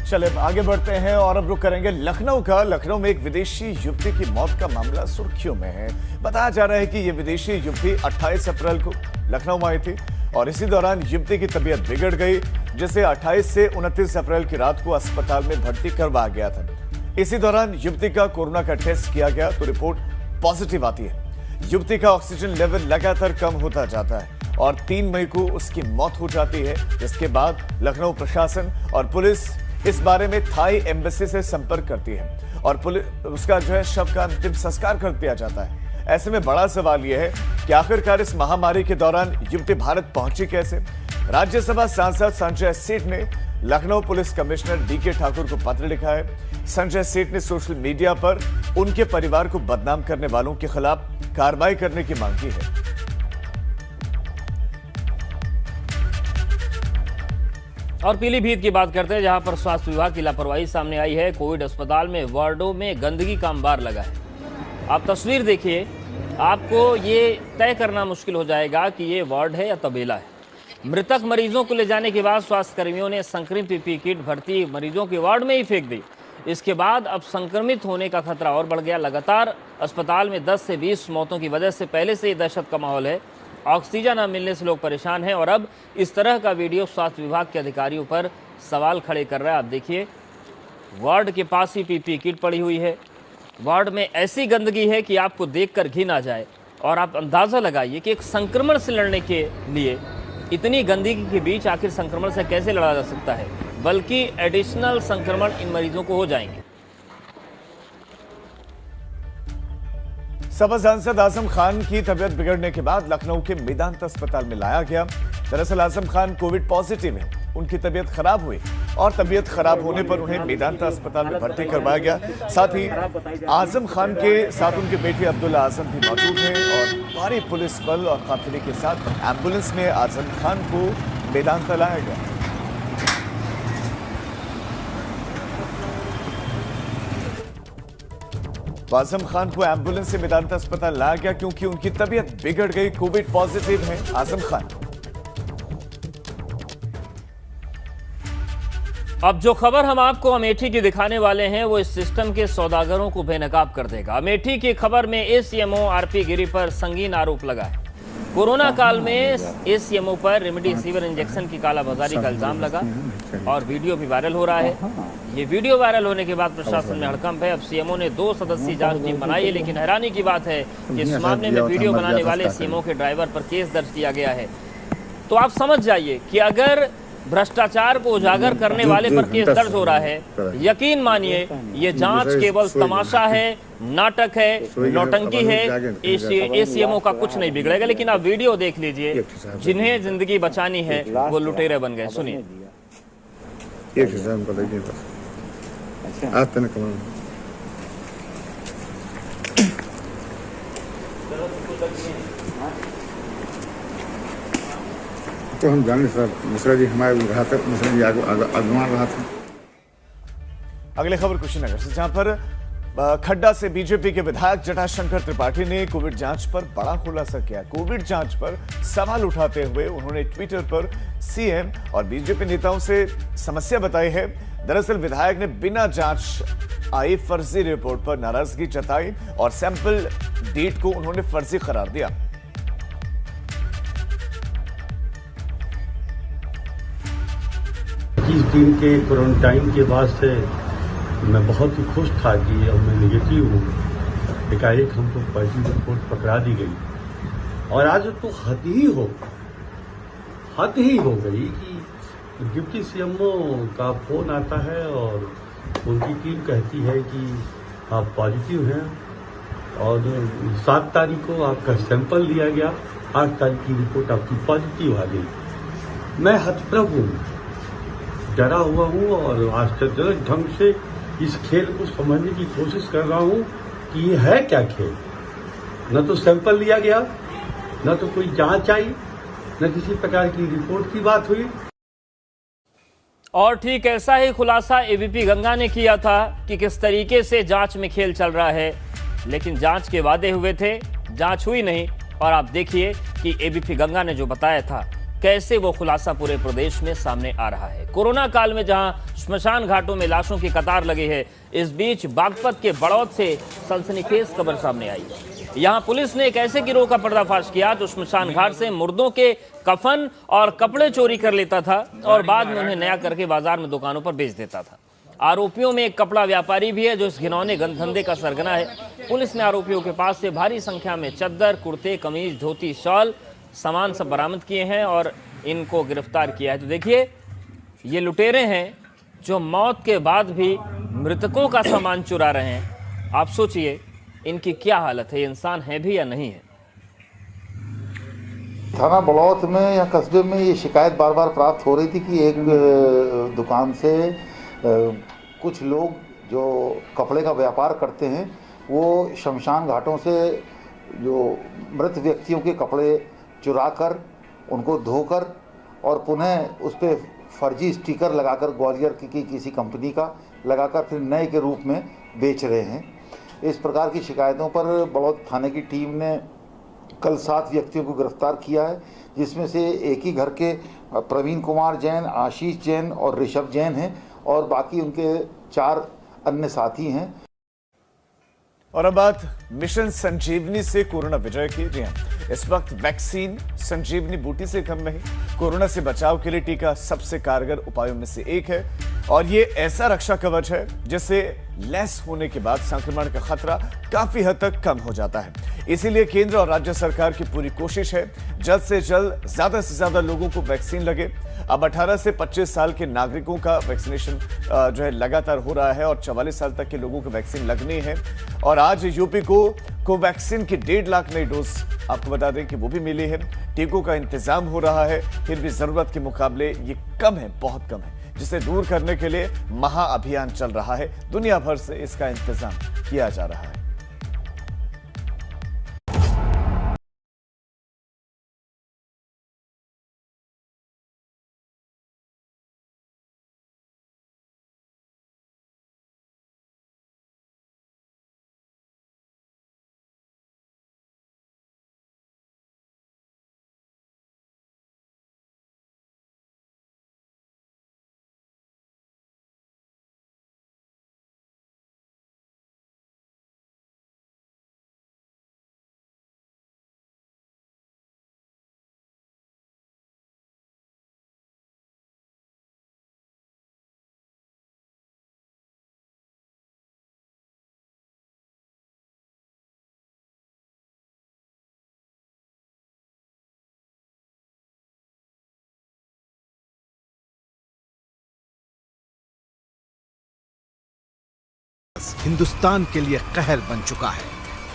चले आगे बढ़ते हैं और अब रुक करेंगे लखनऊ का। लखनऊ में एक विदेशी युवती की मौत का मामला सुर्खियों में है। बताया जा रहा है कि ये विदेशी युवती 28 अप्रैल को लखनऊ में आई थी और इसी दौरान युवती की तबीयत बिगड़ गई, जिसे 28 से 29 अप्रैल की रात को अस्पताल में भर्ती करवाया गया था। इसी दौरान युवती का कोरोना का टेस्ट किया गया तो रिपोर्ट पॉजिटिव आती है। युवती का ऑक्सीजन लेवल लगातार कम होता जाता है और 3 मई को उसकी मौत हो जाती है, जिसके बाद लखनऊ प्रशासन और पुलिस इस बारे में थाई एम्बेसी से संपर्क करती है और पुलिस उसका शव का अंतिम संस्कार कर दिया जाता है। ऐसे में बड़ा सवाल यह है कि आखिरकार इस महामारी के दौरान युवती भारत पहुंची कैसे। राज्यसभा सांसद संजय सेठ ने Lucknow police commissioner DK Thakur को पत्र लिखा है। संजय सेठ ने सोशल मीडिया पर उनके परिवार को बदनाम करने वालों के खिलाफ कार्रवाई करने की मांग की है। और पीलीभीत की बात करते हैं, जहां पर स्वास्थ्य विभाग की लापरवाही सामने आई है। कोविड अस्पताल में वार्डों में गंदगी का अंबार लगा है। आप तस्वीर देखिए, आपको ये तय करना मुश्किल हो जाएगा कि ये वार्ड है या तबेला है। मृतक मरीजों को ले जाने के बाद स्वास्थ्य कर्मियों ने संक्रमित पीपीई किट भर्ती मरीजों के वार्ड में ही फेंक दी। इसके बाद अब संक्रमित होने का खतरा और बढ़ गया। लगातार अस्पताल में 10 से 20 मौतों की वजह से पहले से ही दहशत का माहौल है। ऑक्सीजन न मिलने से लोग परेशान हैं और अब इस तरह का वीडियो स्वास्थ्य विभाग के अधिकारियों पर सवाल खड़े कर रहा है। आप देखिए, वार्ड के पास ही पीपीई किट पड़ी हुई है। वार्ड में ऐसी गंदगी है कि आपको देखकर घिन आ जाए और आप अंदाज़ा लगाइए कि एक संक्रमण से लड़ने के लिए इतनी गंदगी के बीच आखिर संक्रमण से कैसे लड़ा जा सकता है, बल्कि एडिशनल संक्रमण इन मरीजों को हो जाएंगे। सपा सांसद आजम खान की तबीयत बिगड़ने के बाद लखनऊ के मेदांत अस्पताल में लाया गया। दरअसल आजम खान कोविड पॉजिटिव है, उनकी तबीयत खराब हुई और तबीयत खराब होने पर उन्हें मेदांत अस्पताल में भर्ती करवाया गया। साथ ही आजम खान के साथ उनके बेटे अब्दुल्ला आजम भी मौजूद हैं और भारी पुलिस बल और काफिले के साथ एम्बुलेंस में आजम खान को मेदांत लाया गया। आजम खान को एम्बुलेंस से मेदांता अस्पताल लाया गया क्योंकि उनकी तबीयत बिगड़ गई। कोविड पॉजिटिव है आजम खान। अब जो खबर हम आपको अमेठी की दिखाने वाले हैं वो इस सिस्टम के सौदागरों को बेनकाब कर देगा। अमेठी की खबर में एसीएमओ आरपी गिरी पर संगीन आरोप लगा है। कोरोना काल में एसीएमओ पर रेमडेसिविर इंजेक्शन की कालाबाजारी का इल्जाम लगा और वीडियो भी वायरल हो रहा है। ये वीडियो वायरल होने के बाद प्रशासन में हड़कंप है। अब सीएमओ ने 2 सदस्यीय जांच टीम बनाई है, लेकिन हैरानी की बात है कि इस मामले में वीडियो बनाने वाले सीएमओ के ड्राइवर पर केस दर्ज किया गया है। तो आप समझ जाइए कि अगर भ्रष्टाचार को उजागर करने वाले पर केस दर्ज हो रहा है, यकीन मानिए ये जांच केवल तमाशा है, नाटक है, नौटंकी है। एसीएमओ का कुछ नहीं बिगड़ेगा। लेकिन आप वीडियो देख लीजिए, जिन्हें जिंदगी बचानी है वो लुटेरे बन गए। सुनिए। तो हम जाने सर, मिश्रा जी हमारे विधायक मिश्रा जी आगुमान रहा था। अगली खबर कुशीनगर से, जहां पर खड्डा से बीजेपी के विधायक जटाशंकर त्रिपाठी ने कोविड जांच पर बड़ा खुलासा किया। कोविड जांच पर सवाल उठाते हुए उन्होंने ट्विटर पर सीएम और बीजेपी नेताओं से समस्या बताई है। दरअसल विधायक ने बिना जांच आई फर्जी रिपोर्ट पर नाराजगी जताई और सैंपल डेट को उन्होंने फर्जी करार दिया। इस दिन के क्वारंटाइन के बाद से मैं बहुत ही खुश था कि अब मैं निगेटिव हूँ। एकाएक हमको पॉजिटिव रिपोर्ट पकड़ा दी गई और आज तो हद ही हो गई कि डिप्टी सीएमओ का फोन आता है और उनकी टीम कहती है कि आप पॉजिटिव हैं और 7 तारीख को आपका सैंपल लिया गया, 8 तारीख की रिपोर्ट आपकी पॉजिटिव आ गई। मैं हतप्रभ हूँ, डरा हुआ हूँ और आश्चर्यजनक ढंग से इस खेल को समझने की कोशिश कर रहा हूँ कि ये है क्या खेल। न तो सैंपल लिया गया, न तो कोई जांच आई, न किसी प्रकार की रिपोर्ट की बात हुई। और ठीक ऐसा ही खुलासा एबीपी गंगा ने किया था कि किस तरीके से जांच में खेल चल रहा है, लेकिन जांच के वादे हुए थे, जांच हुई नहीं। और आप देखिए कि एबीपी गंगा ने जो बताया था कैसे वो खुलासा पूरे प्रदेश में सामने आ रहा है। कोरोना काल में जहां स्मशान घाटों में लाशों की कतार लगी है, इस बीच बागपत के बड़ौद से सनसनीखेज खबर सामने आई है। यहां पुलिस ने एक ऐसे गिरोह का पर्दाफाश किया जो स्मशान घाट से मुर्दों के कफन और कपड़े चोरी कर लेता था और बाद में उन्हें नया करके बाजार में दुकानों पर बेच देता था। आरोपियों में एक कपड़ा व्यापारी भी है जो इस घिनौने धंधे का सरगना है। पुलिस ने आरोपियों के पास से भारी संख्या में चद्दर, कुर्ते, कमीज, धोती, शॉल सामान सब बरामद किए हैं और इनको गिरफ्तार किया है। तो देखिए, ये लुटेरे हैं जो मौत के बाद भी मृतकों का सामान चुरा रहे हैं। आप सोचिए इनकी क्या हालत है, ये इंसान है भी या नहीं है। थाना बलौत में या कस्बे में ये शिकायत बार बार प्राप्त हो रही थी कि एक दुकान से कुछ लोग जो कपड़े का व्यापार करते हैं वो शमशान घाटों से जो मृत व्यक्तियों के कपड़े चुराकर उनको धोकर और पुनः उस पर फर्जी स्टिकर लगाकर ग्वालियर की किसी कंपनी का लगाकर फिर नए के रूप में बेच रहे हैं। इस प्रकार की शिकायतों पर बलौद थाने की टीम ने कल 7 व्यक्तियों को गिरफ्तार किया है, जिसमें से एक ही घर के प्रवीण कुमार जैन, आशीष जैन और ऋषभ जैन हैं और बाकी उनके 4 अन्य साथी हैं। और अब बात मिशन संजीवनी से कोरोना विजय की। जी हां, इस वक्त वैक्सीन संजीवनी बूटी से कम नहीं। कोरोना से बचाव के लिए टीका सबसे कारगर उपायों में से एक है और ये ऐसा रक्षा कवच है जिससे लैस होने के बाद संक्रमण का खतरा काफी हद तक कम हो जाता है। इसीलिए केंद्र और राज्य सरकार की पूरी कोशिश है जल्द से जल्द ज्यादा से ज्यादा लोगों को वैक्सीन लगे। अब 18 से 25 साल के नागरिकों का वैक्सीनेशन जो है लगातार हो रहा है और 44 साल तक के लोगों को वैक्सीन लगनी है। और आज यूपी को कोवैक्सीन की 1.5 लाख नई डोज आपको बता दें कि वो भी मिली है। टीकों का इंतजाम हो रहा है, फिर भी जरूरत के मुकाबले ये कम है, बहुत कम है, जिसे दूर करने के लिए महाअभियान चल रहा है। दुनिया भर से इसका इंतजाम किया जा रहा है। हिंदुस्तान के लिए कहर बन चुका है।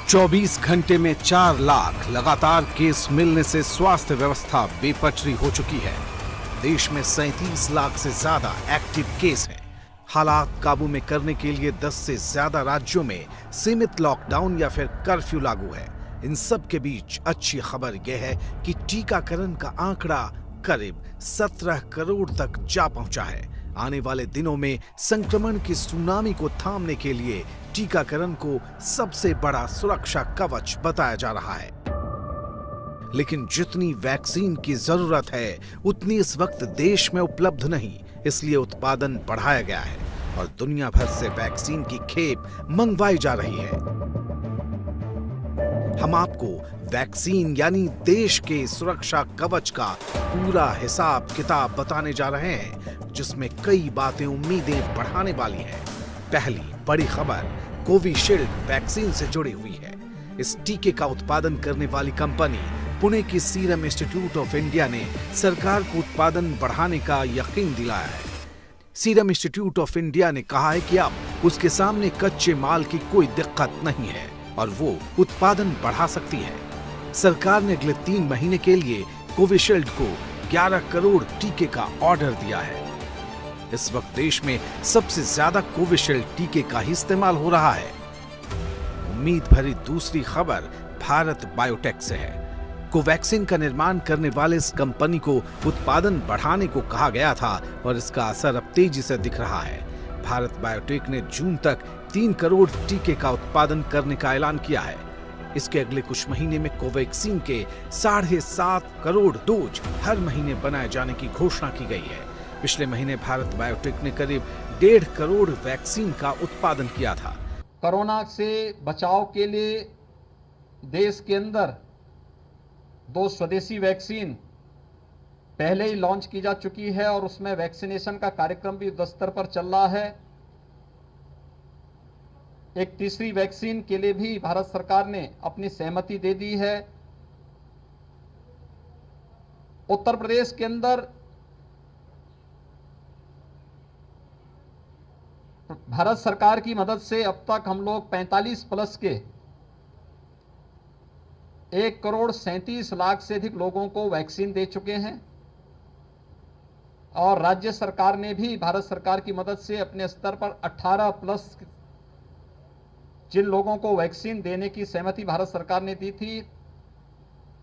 24 घंटे में 4 लाख लगातार केस मिलने से स्वास्थ्य व्यवस्था बेपटरी हो चुकी है। देश में 37 लाख से ज्यादा एक्टिव केस हैं। हालात काबू में करने के लिए 10 से ज्यादा राज्यों में सीमित लॉकडाउन या फिर कर्फ्यू लागू है। इन सब के बीच अच्छी खबर यह है कि टीकाकरण का आंकड़ा करीब 17 करोड़ तक जा पहुंचा है। आने वाले दिनों में संक्रमण की सुनामी को थामने के लिए टीकाकरण को सबसे बड़ा सुरक्षा कवच बताया जा रहा है। लेकिन जितनी वैक्सीन की जरूरत है उतनी इस वक्त देश में उपलब्ध नहीं, इसलिए उत्पादन बढ़ाया गया है और दुनिया भर से वैक्सीन की खेप मंगवाई जा रही है। हम आपको वैक्सीन यानी देश के सुरक्षा कवच का पूरा हिसाब किताब बताने जा रहे हैं, जिसमें कई बातें उम्मीदें बढ़ाने वाली हैं। पहली बड़ी खबर कोविशील्ड वैक्सीन से जुड़ी हुई है। इस टीके का उत्पादन करने वाली कंपनी पुणे की सीरम इंस्टीट्यूट ऑफ इंडिया ने सरकार को उत्पादन बढ़ाने का यकीन दिलाया है। सीरम इंस्टीट्यूट ऑफ इंडिया ने कहा है कि अब उसके सामने कच्चे माल की कोई दिक्कत नहीं है और वो उत्पादन बढ़ा सकती है। सरकार ने अगले 3 महीने के लिए कोविशील्ड को 11 करोड़ टीके का ऑर्डर दिया है। इस वक्त देश में सबसे ज्यादा कोविशील्ड टीके का ही इस्तेमाल हो रहा है। उम्मीद भरी दूसरी खबर भारत बायोटेक से है। कोवैक्सीन का निर्माण करने वाले इस कंपनी को उत्पादन बढ़ाने को कहा गया था और इसका असर अब तेजी से दिख रहा है। भारत बायोटेक ने जून तक 3 करोड़ टीके का उत्पादन करने का ऐलान किया है। इसके अगले कुछ महीने में कोवैक्सीन के 7.5 करोड़ डोज हर महीने बनाए जाने की घोषणा की गई है। पिछले महीने भारत बायोटेक ने करीब 1.5 करोड़ वैक्सीन का उत्पादन किया था। कोरोना से बचाव के लिए देश के अंदर 2 स्वदेशी वैक्सीन पहले ही लॉन्च की जा चुकी है और उसमें वैक्सीनेशन का कार्यक्रम भी युद्ध स्तर पर चल रहा है। एक तीसरी वैक्सीन के लिए भी भारत सरकार ने अपनी सहमति दे दी है। उत्तर प्रदेश के अंदर भारत सरकार की मदद से अब तक हम लोग 45 प्लस के 1,37,00,000 से अधिक लोगों को वैक्सीन दे चुके हैं और राज्य सरकार ने भी भारत सरकार की मदद से अपने स्तर पर 18 प्लस जिन लोगों को वैक्सीन देने की सहमति भारत सरकार ने दी थी,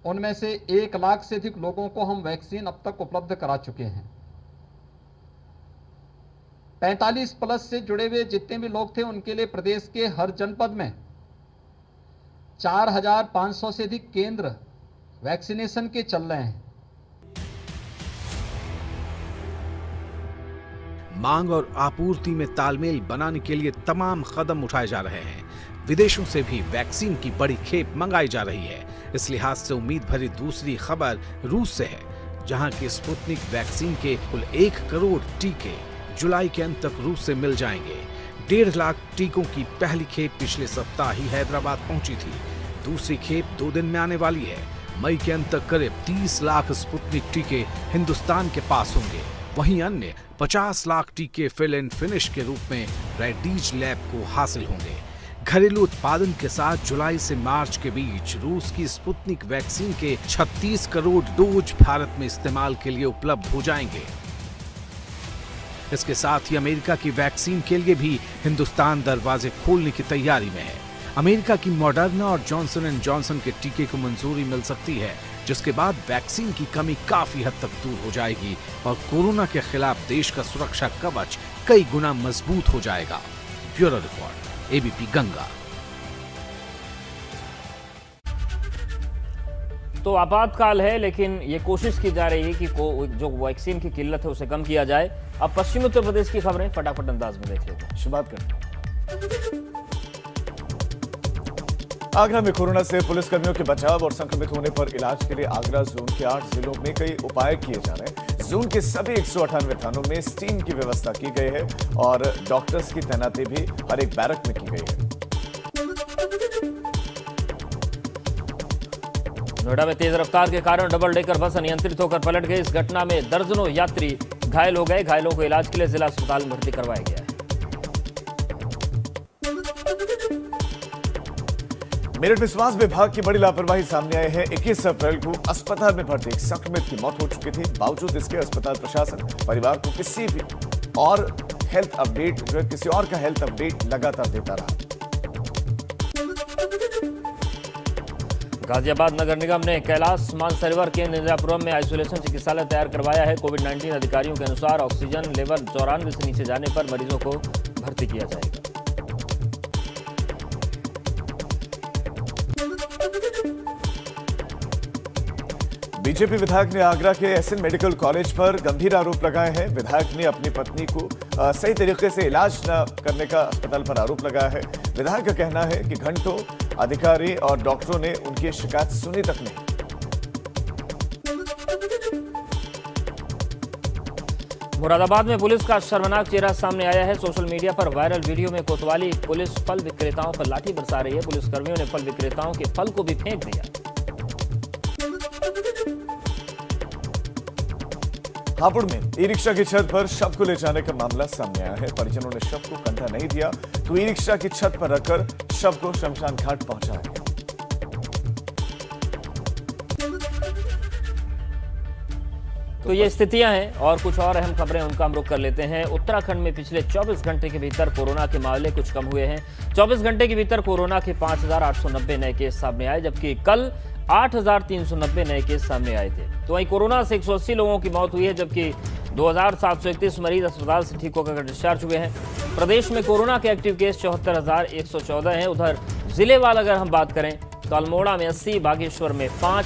उनमें से 1 लाख से अधिक लोगों को हम वैक्सीन अब तक उपलब्ध करा चुके हैं। 45 प्लस से जुड़े हुए जितने भी लोग थे उनके लिए प्रदेश के हर जनपद में 4,500 से अधिक केंद्र वैक्सीनेशन के चल रहे हैं। मांग और आपूर्ति में तालमेल बनाने के लिए तमाम कदम उठाए जा रहे हैं। विदेशों से भी वैक्सीन की बड़ी खेप मंगाई जा रही है। इस लिहाज से उम्मीद भरी दूसरी खबर रूस से है, जहां की स्पुतनिक वैक्सीन के कुल 1 करोड़ टीके जुलाई के अंत तक रूस से मिल जाएंगे। 1.5 लाख टीकों की पहली खेप पिछले सप्ताह ही हैदराबाद पहुंची थी। दूसरी खेप 2 दिन में आने वाली है। मई के अंत तक करीब 30 लाख स्पुतनिक टीके हिंदुस्तान के पास होंगे। वहीं अन्य 50 लाख टीके फिल एंड फिनिश के रूप में रेड्डीज लैब को हासिल होंगे। घरेलू उत्पादन के साथ जुलाई से मार्च के बीच रूस की स्पुतनिक वैक्सीन के 36 करोड़ डोज भारत में इस्तेमाल के लिए उपलब्ध हो जाएंगे। इसके साथ ही अमेरिका की वैक्सीन के लिए भी हिंदुस्तान दरवाजे खोलने की तैयारी में है। अमेरिका की मॉडर्ना और जॉनसन एंड जॉनसन के टीके को मंजूरी मिल सकती है, जिसके बाद वैक्सीन की कमी काफी हद तक दूर हो जाएगी और कोरोना के खिलाफ देश का सुरक्षा कवच कई गुना मजबूत हो जाएगा। Bureau report, ABP Ganga. तो आपातकाल है, लेकिन ये कोशिश की जा रही है कि जो वैक्सीन की किल्लत है उसे कम किया जाए। अब पश्चिमी उत्तर प्रदेश की खबरें फटाफट अंदाज में देख लेते हैं। शुरुआत करते हैं। आगरा में कोरोना से पुलिसकर्मियों के बचाव और संक्रमित होने पर इलाज के लिए आगरा जोन के 8 जिलों में कई उपाय किए जा रहे हैं। जोन के सभी 198 थानों में स्टीम की व्यवस्था की गई है और डॉक्टर्स की तैनाती भी हर एक बैरक में की गई है। नोएडा में तेज रफ्तार के कारण डबल डेकर बस अनियंत्रित होकर पलट गई। इस घटना में दर्जनों यात्री घायल हो गए। घायलों को इलाज के लिए जिला अस्पताल में भर्ती करवाया गया है। मेरठ में स्वास्थ्य विभाग की बड़ी लापरवाही सामने आई है। 21 अप्रैल को अस्पताल में भर्ती एक संक्रमित की मौत हो चुकी थी। बावजूद इसके अस्पताल प्रशासन परिवार को किसी भी और हेल्थ अपडेट किसी और का हेल्थ अपडेट लगातार देता रहा। गाजियाबाद नगर निगम ने कैलाश मानसरोवर के निजापुरम में आइसोलेशन चिकित्सालय तैयार करवाया है। कोविड-19 अधिकारियों के अनुसार ऑक्सीजन लेवल 94 से नीचे जाने पर मरीजों को भर्ती किया जाएगा। बीजेपी विधायक ने आगरा के एसएन मेडिकल कॉलेज पर गंभीर आरोप लगाए हैं। विधायक ने अपनी पत्नी को सही तरीके से इलाज न करने का अस्पताल पर आरोप लगाया है। विधायक का कहना है कि घंटों अधिकारी और डॉक्टरों ने उनकी शिकायत सुनी तक नहीं। मुरादाबाद में पुलिस का शर्मनाक चेहरा सामने आया है। सोशल मीडिया पर वायरल वीडियो में कोतवाली पुलिस फल विक्रेताओं पर लाठी बरसा रही है। पुलिसकर्मियों ने फल विक्रेताओं के फल को भी फेंक दिया। हापुड़ में ई रिक्शा की छत पर शव को ले जाने का मामला सामने आया है। परिजनों ने शव को कंधा नहीं दिया तो ई रिक्शा की छत पर रखकर शव को शमशान घाट पहुंचाया। तो ये स्थितियां हैं और कुछ और अहम खबरें उनका हम रुख कर लेते हैं। उत्तराखंड में पिछले 24 घंटे के भीतर कोरोना के मामले कुछ कम हुए हैं। 24 घंटे के भीतर कोरोना के 5,890 नए केस सामने आए, जबकि कल 8,390 नए केस सामने आए थे। तो वहीं कोरोना से 180 लोगों की मौत हुई है, जबकि 2,731 मरीज अस्पताल से ठीक होकर डिस्चार्ज हुए हैं। प्रदेश में कोरोना के एक्टिव केस 74,114 हैं। उधर जिलेवार अगर हम बात करें तो अल्मोड़ा में 80, बागेश्वर में 5,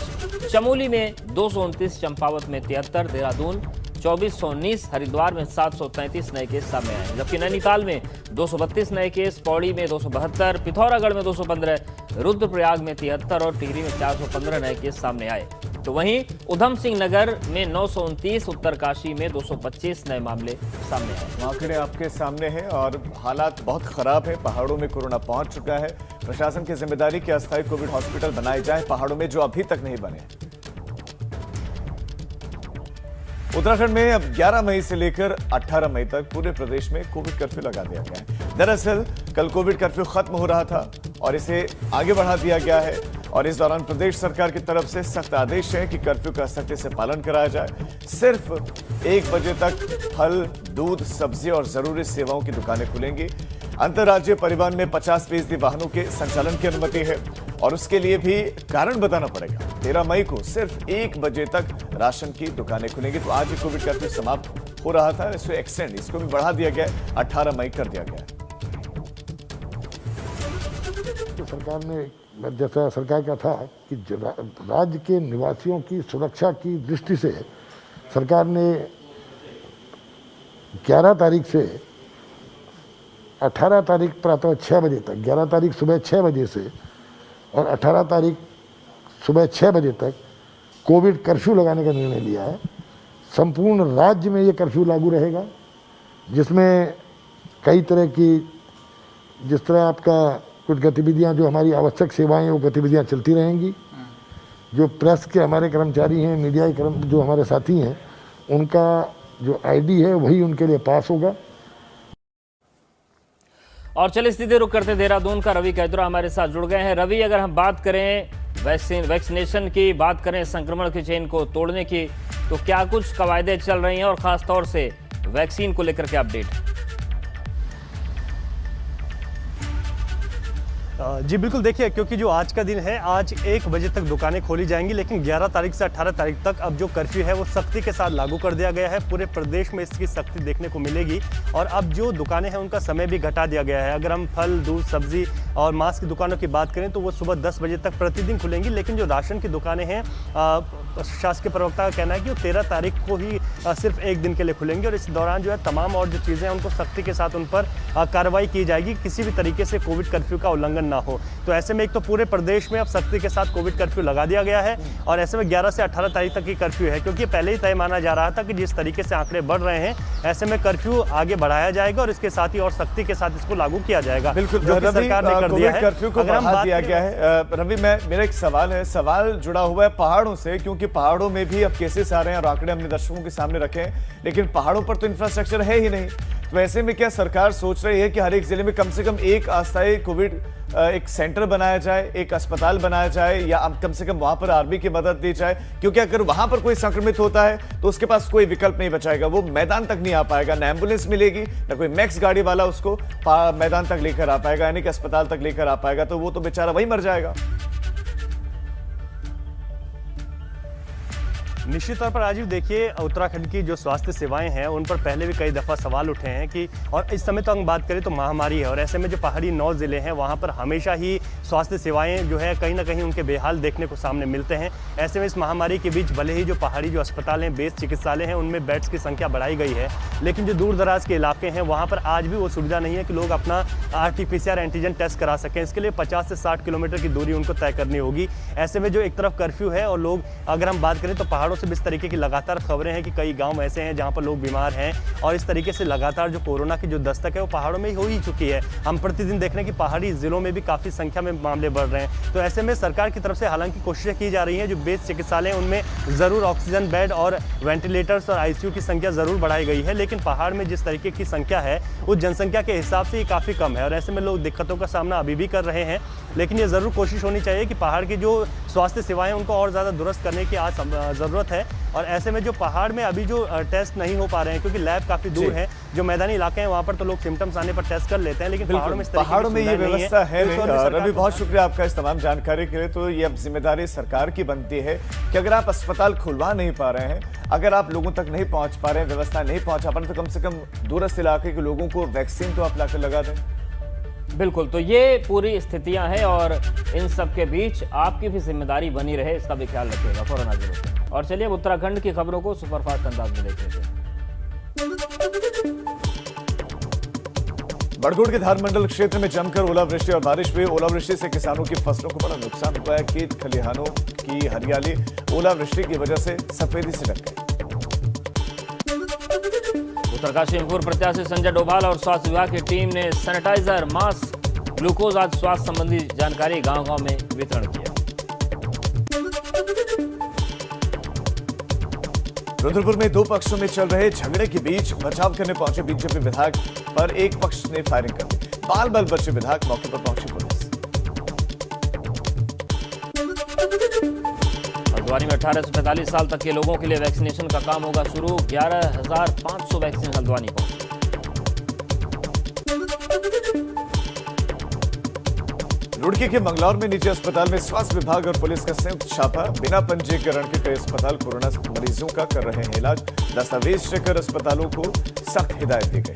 चमोली में 229, चंपावत में 73, देहरादून 2419, हरिद्वार में 733 नए केस सामने आए, जबकि नैनीताल में 232 नए केस, पौड़ी में 272, पिथौरागढ़ में 215, रुद्रप्रयाग में 73 और टिहरी में 415 नए केस सामने आए। तो वहीं उधम सिंह नगर में 929, उत्तरकाशी में 225 नए मामले सामने आए। आंकड़े आपके सामने हैं और हालात बहुत खराब है। पहाड़ों में कोरोना पहुंच चुका है। प्रशासन की जिम्मेदारी कि अस्थायी कोविड हॉस्पिटल बनाए जाए पहाड़ों में, जो अभी तक नहीं बने। उत्तराखंड में अब 11 मई से लेकर 18 मई तक पूरे प्रदेश में कोविड कर्फ्यू लगा दिया गया है। दरअसल कल कोविड कर्फ्यू खत्म हो रहा था और इसे आगे बढ़ा दिया गया है और इस दौरान प्रदेश सरकार की तरफ से सख्त आदेश है कि कर्फ्यू का सख्ती से पालन कराया जाए। सिर्फ 1 बजे तक फल, दूध, सब्जी और जरूरी सेवाओं की दुकानें खुलेंगी। अंतर्राज्यीय परिवहन में 50% वाहनों के संचालन की अनुमति है और उसके लिए भी कारण बताना पड़ेगा। 13 मई को सिर्फ 1 बजे तक राशन की दुकानें खुलेंगी। तो आज ही कोविड कर्फ्यू समाप्त हो रहा था, इसको एक्सटेंड, इसको भी बढ़ा दिया गया है, 18 मई कर दिया गया है। तो सरकार ने, जैसा सरकार का था कि राज्य के निवासियों की सुरक्षा की दृष्टि से सरकार ने 11 तारीख से 18 तारीख प्रातः 6 बजे तक, 11 तारीख सुबह 6 बजे से और 18 तारीख सुबह 6 बजे तक कोविड कर्फ्यू लगाने का निर्णय लिया है। संपूर्ण राज्य में ये कर्फ्यू लागू रहेगा, जिसमें कई तरह की, जिस तरह आपका कुछ गतिविधियां, जो हमारी आवश्यक सेवाएं, वो गतिविधियां चलती रहेंगी। जो प्रेस के हमारे कर्मचारी हैं, मीडिया के जो हमारे साथी हैं, उनका जो आईडी है वही उनके लिए पास होगा। और चलिए सीधे रुक करते देहरादून का रवि कैदरा हमारे साथ जुड़ गए हैं। रवि, अगर हम बात करें वैक्सीनेशन की, बात करें संक्रमण की चेन को तोड़ने की, तो क्या कुछ कवायदे चल रही हैं और खास तौर से वैक्सीन को लेकर के अपडेट? जी बिल्कुल, देखिए, क्योंकि जो आज का दिन है, आज 1 बजे तक दुकानें खोली जाएंगी, लेकिन 11 तारीख से 18 तारीख तक अब जो कर्फ्यू है वो सख्ती के साथ लागू कर दिया गया है। पूरे प्रदेश में इसकी सख्ती देखने को मिलेगी और अब जो दुकानें हैं उनका समय भी घटा दिया गया है। अगर हम फल, दूध, सब्जी और मांस की दुकानों की बात करें तो वो सुबह 10 बजे तक प्रतिदिन खुलेंगी, लेकिन जो राशन की दुकानें हैं, शासकीय प्रवक्ता का कहना है कि वो 13 तारीख को ही सिर्फ 1 दिन के लिए खुलेंगी और इस दौरान जो है तमाम और जो चीज़ें हैं उनको सख्ती के साथ उन पर कार्रवाई की जाएगी, किसी भी तरीके से कोविड कर्फ्यू का उल्लंघन ना हो। तो ऐसे में एक तो पूरे प्रदेश में अब सख्ती के साथ कोविड कर्फ्यू लगा दिया गया है और ऐसे में 11 से 18 तारीख तक की कर्फ्यू है, क्योंकि पहले ही तय माना जा रहा था कि जिस तरीके से आंकड़े बढ़ रहे हैं, ऐसे में कर्फ्यू आगे बढ़ाया जाएगा और इसके साथ ही और सख्ती के साथ इसको लागू किया जाएगा। बिल्कुल, जो सरकार ने कर दिया है, कर्फ्यू को बढ़ा दिया गया है। रवि, मेरा एक सवाल जुड़ा हुआ है पहाड़ों से, क्योंकि पहाड़ों में भी अब केसेस आ रहे हैं और आंकड़े हमने दर्शकों के सामने रखे हैं, लेकिन पहाड़ों पर तो इंफ्रास्ट्रक्चर है ही नहीं। तो ऐसे में क्या सरकार सोच रही है कि हर एक जिले में कम से कम एक अस्थायी कोविड एक सेंटर बनाया जाए, एक अस्पताल बनाया जाए, या कम से कम वहां पर आर्मी की मदद दी जाए? क्योंकि अगर वहां पर कोई संक्रमित होता है तो उसके पास कोई विकल्प नहीं बचाएगा, वो मैदान तक नहीं आ पाएगा, ना एम्बुलेंस मिलेगी, ना कोई मैक्स गाड़ी वाला उसको मैदान तक लेकर आ पाएगा, यानी कि अस्पताल तक लेकर आ पाएगा, तो वो तो बेचारा वही मर जाएगा। निश्चित तौर पर राजीव, देखिए, उत्तराखंड की जो स्वास्थ्य सेवाएं हैं उन पर पहले भी कई दफ़ा सवाल उठे हैं कि, और इस समय तो हम बात करें तो महामारी है और ऐसे में जो पहाड़ी 9 ज़िले हैं वहां पर हमेशा ही स्वास्थ्य सेवाएं जो है कहीं ना कहीं उनके बेहाल देखने को सामने मिलते हैं। ऐसे में इस महामारी के बीच भले ही जो पहाड़ी जो अस्पताल हैं, बेस चिकित्सालय हैं, उनमें बेड्स की संख्या बढ़ाई गई है, लेकिन जो दूर दराज के इलाके हैं वहाँ पर आज भी वो सुविधा नहीं है कि लोग अपना RT-PCR एंटीजन टेस्ट करा सकें। इसके लिए 50 से 60 किलोमीटर की दूरी उनको तय करनी होगी। ऐसे में जो एक तरफ कर्फ्यू है और लोग, अगर हम बात करें तो पहाड़ों से इस तरीके की लगातार खबरें हैं कि कई गांव ऐसे हैं जहां पर लोग बीमार हैं और इस तरीके से लगातार जो कोरोना की जो दस्तक है वो पहाड़ों में ही हो ही चुकी है। हम प्रतिदिन देख रहे हैं कि पहाड़ी जिलों में भी काफ़ी संख्या में मामले बढ़ रहे हैं। तो ऐसे में सरकार की तरफ से हालांकि कोशिशें की जा रही हैं, जो बेस चिकित्सालय हैं उनमें ज़रूर ऑक्सीजन बेड और वेंटिलेटर्स और ICU की संख्या ज़रूर बढ़ाई गई है, लेकिन पहाड़ में जिस तरीके की संख्या है उस जनसंख्या के हिसाब से ये काफ़ी कम है और ऐसे में लोग दिक्कतों का सामना अभी भी कर रहे हैं। लेकिन ये ज़रूर कोशिश होनी चाहिए कि पहाड़ की जो स्वास्थ्य सेवाएं उनको और ज़्यादा दुरुस्त करने की आज ज़रूरत है और ऐसे में जो पहाड़ में अभी जो टेस्ट नहीं हो पा रहे हैं, क्योंकि लैब काफ़ी दूर है, जो मैदानी इलाके हैं वहाँ पर तो लोग सिम्टम्स आने पर टेस्ट कर लेते हैं, लेकिन पहाड़ों में ये व्यवस्था है। रवि, बहुत शुक्रिया आपका इस तमाम जानकारी के लिए। तो ये अब जिम्मेदारी सरकार की बनती है कि अगर आप अस्पताल खुलवा नहीं पा रहे हैं, अगर आप लोगों तक नहीं पहुँच पा रहे हैं, व्यवस्था नहीं पहुँचा पा रहे, तो कम से कम दूरस्थ इलाके के लोगों को वैक्सीन तो आप लाकर लगा दें। बिल्कुल, तो ये पूरी स्थितियां हैं और इन सब के बीच आपकी भी जिम्मेदारी बनी रहे, इसका भी ख्याल रखिएगा। फौरन हाजिर होते हैं। और चलिए अब उत्तराखंड की खबरों को सुपरफास्ट अंदाज में देख लेते हैं। बड़गुड़ के धारमंडल क्षेत्र में जमकर ओलावृष्टि और बारिश हुई। ओलावृष्टि से किसानों की फसलों को बड़ा नुकसान हुआ है। खेत खलिहानों की हरियाली ओलावृष्टि की वजह से सफेदी से ढक गई। उत्तरकाशी में पूर्व प्रत्याशी संजय डोभाल और स्वास्थ्य विभाग की टीम ने सैनिटाइजर, मास्क, ग्लूकोज आदि स्वास्थ्य संबंधी जानकारी गांव-गांव में वितरण किया। रुद्रपुर में दो पक्षों में चल रहे झगड़े के बीच बचाव करने पहुंचे बीजेपी विधायक पर एक पक्ष ने फायरिंग कर दी। बाल बाल बचे विधायक, मौके पर पहुंची पुलिस। हल्द्वानी में 18 से 45 साल तक के लोगों के लिए वैक्सीनेशन का काम होगा शुरू। 11,500 वैक्सीन हल्द्वानी पहुंचे। रुड़की के मंगलौर में निजी अस्पताल में स्वास्थ्य विभाग और पुलिस का संयुक्त छापा। बिना पंजीकरण के कई अस्पताल कोरोना मरीजों का कर रहे हैं इलाज। दस्तावेज चेक कर अस्पतालों को सख्त हिदायत दी गई।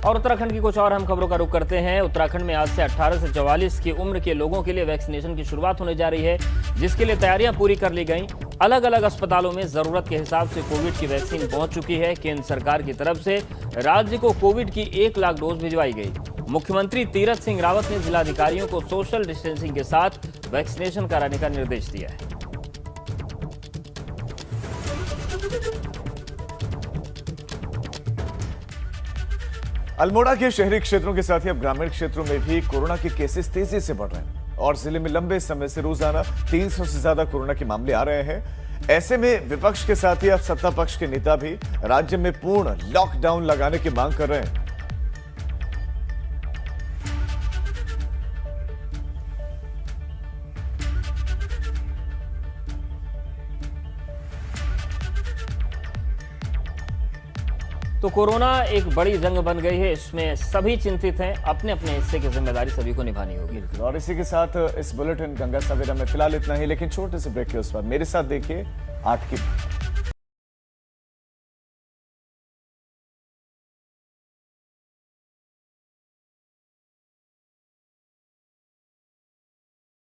और उत्तराखंड की कुछ और अहम खबरों का रुख करते हैं। उत्तराखंड में आज से 18 से 44 की उम्र के लोगों के लिए वैक्सीनेशन की शुरुआत होने जा रही है, जिसके लिए तैयारियां पूरी कर ली गई। अलग अलग अस्पतालों में जरूरत के हिसाब से कोविड की वैक्सीन पहुंच चुकी है। केंद्र सरकार की तरफ से राज्य को कोविड की 1 लाख डोज भिजवाई गई। मुख्यमंत्री तीरथ सिंह रावत ने जिलाधिकारियों को सोशल डिस्टेंसिंग के साथ वैक्सीनेशन कराने का निर्देश दिया है। अल्मोड़ा के शहरी क्षेत्रों के साथ ही अब ग्रामीण क्षेत्रों में भी कोरोना के केसेस तेजी से बढ़ रहे हैं और जिले में लंबे समय से रोजाना 300 से ज्यादा कोरोना के मामले आ रहे हैं। ऐसे में विपक्ष के साथ ही अब सत्ता पक्ष के नेता भी राज्य में पूर्ण लॉकडाउन लगाने की मांग कर रहे हैं। तो कोरोना एक बड़ी जंग बन गई है, इसमें सभी चिंतित हैं। अपने अपने हिस्से की जिम्मेदारी सभी को निभानी होगी। और इसी के साथ इस बुलेटिन गंगा सवेरा में फिलहाल इतना ही, लेकिन छोटे से ब्रेक के उस पर मेरे साथ देखिए 8 की